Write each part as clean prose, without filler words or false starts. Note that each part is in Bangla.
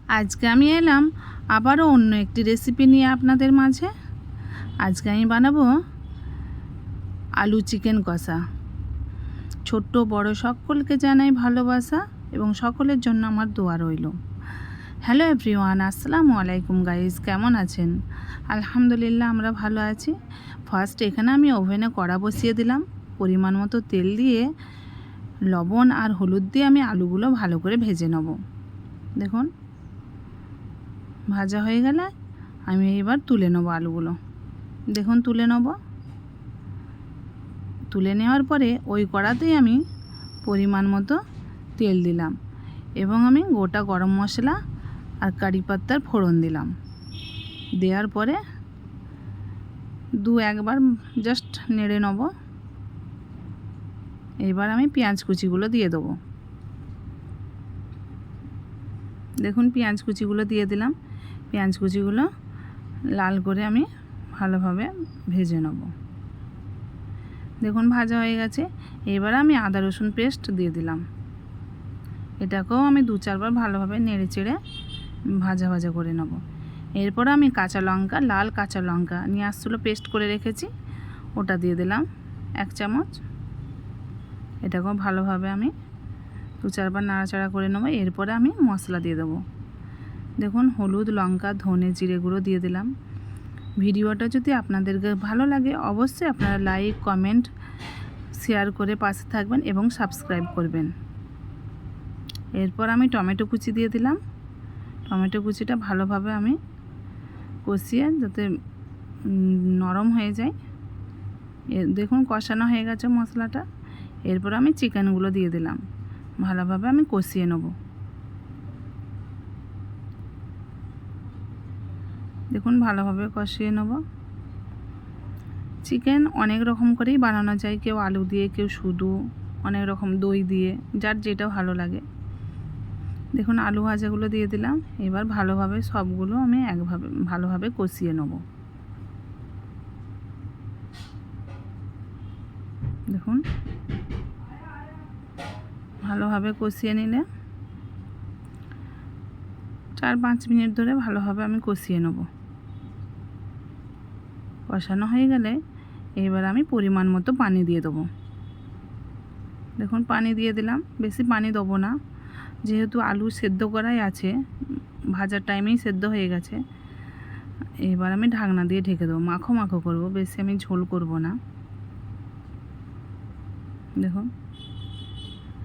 আজকে আমি এলাম আবারও অন্য একটি রেসিপি নিয়ে আপনাদের মাঝে। আজকে আমি বানাবো আলু চিকেন কষা। ছোট্ট বড় সকলকে জানাই ভালোবাসা এবং সকলের জন্য আমার দোয়া রইল। হ্যালো এভরিওয়ান, আসসালামু আলাইকুম গাইজ, কেমন আছেন? আলহামদুলিল্লাহ আমরা ভালো আছি। ফার্স্ট এখানে আমি ওভেনে কড়া বসিয়ে দিলাম। পরিমাণ মতো তেল দিয়ে লবণ আর হলুদ দিয়ে আমি আলুগুলো ভালো করে ভেজে নেব। দেখুন ভাজা হয়ে গেলে আমি এবার তুলে নেব আলুগুলো। দেখুন তুলে নেব। তুলে নেওয়ার পরে ওই কড়াতেই আমি পরিমাণ মতো তেল দিলাম এবং আমি গোটা গরম মশলা আর কারি পাত্তার ফোড়ন দিলাম। দেওয়ার পরে একবার জাস্ট নেড়ে নেব। এবার আমি পেঁয়াজ কুচিগুলো দিয়ে দেবো। দেখুন পেঁয়াজ কুচিগুলো দিয়ে দিলাম। পেঁয়াজ কুচিগুলো লাল করে আমি ভালোভাবে ভেজে নেব। দেখুন ভাজা হয়ে গেছে। এবার আমি আদা রসুন পেস্ট দিয়ে দিলাম। এটাকেও আমি 2-4 বার ভালোভাবে নেড়ে চেড়ে ভাজা ভাজা করে নেব। এরপর আমি কাঁচা লঙ্কা, লাল কাঁচা লঙ্কা নিয়ে আসছিলো পেস্ট করে রেখেছি, ওটা দিয়ে দিলাম 1 চামচ। এটাকেও ভালোভাবে আমি 2-4 বার নাড়াচাড়া করে নেব। এরপরে আমি মশলা দিয়ে দেবো। দেখুন হলুদ, লঙ্কা, ধনে, জিরে গুঁড়ো দিয়ে দিলাম। ভিডিওটা যদি আপনাদেরকে ভালো লাগে অবশ্যই আপনারা লাইক, কমেন্ট, শেয়ার করে পাশে থাকবেন এবং সাবস্ক্রাইব করবেন। এরপর আমি টমেটো কুচি দিয়ে দিলাম। টমেটো কুচিটা ভালোভাবে আমি কষিয়ে যাতে নরম হয়ে যায়। দেখুন কষানো হয়ে গেছে মশলাটা। এরপর আমি চিকেনগুলো দিয়ে দিলাম। ভালোভাবে আমি কষিয়ে নেব। দেখুন ভালোভাবে কষিয়ে নেব। চিকেন অনেক রকম করেই বানানো যায়, কেউ আলু দিয়ে, কেউ শুধু, অনেক রকম দই দিয়ে, যার যেটা ভালো লাগে। দেখুন আলু ভাজাগুলো দিয়ে দিলাম। এবার ভালোভাবে সবগুলো আমি ভালোভাবে কষিয়ে নেব। দেখুন ভালোভাবে কষিয়ে নিলে 4-5 মিনিট ধরে ভালোভাবে আমি কষিয়ে নেব। কষানো হয়ে গেলে এবার আমি পরিমাণ মতো পানি দিয়ে দেবো। দেখুন পানি দিয়ে দিলাম। বেশি পানি দেবো না, যেহেতু আলু সেদ্ধ করাই আছে, ভাজার টাইমেই সেদ্ধ হয়ে গেছে। এবার আমি ঢাকনা দিয়ে ঢেকে দেবো। মাখো মাখো করব, বেশি আমি ঝোল করব না। দেখুন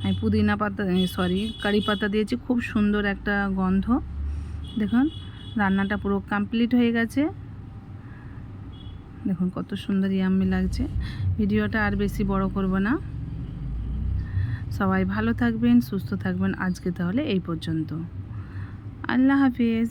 আমি পুদিনা পাতা কারি পাতা দিয়েছি, খুব সুন্দর একটা গন্ধ। দেখুন রান্নাটা পুরো কমপ্লিট হয়ে গেছে। দেখুন কত সুন্দর ইয়াম্মি লাগছে। ভিডিওটা আর বেশি বড় করব না। সবাই ভালো থাকবেন, সুস্থ থাকবেন। আজকে তাহলে এই পর্যন্ত। আল্লাহ হাফিজ।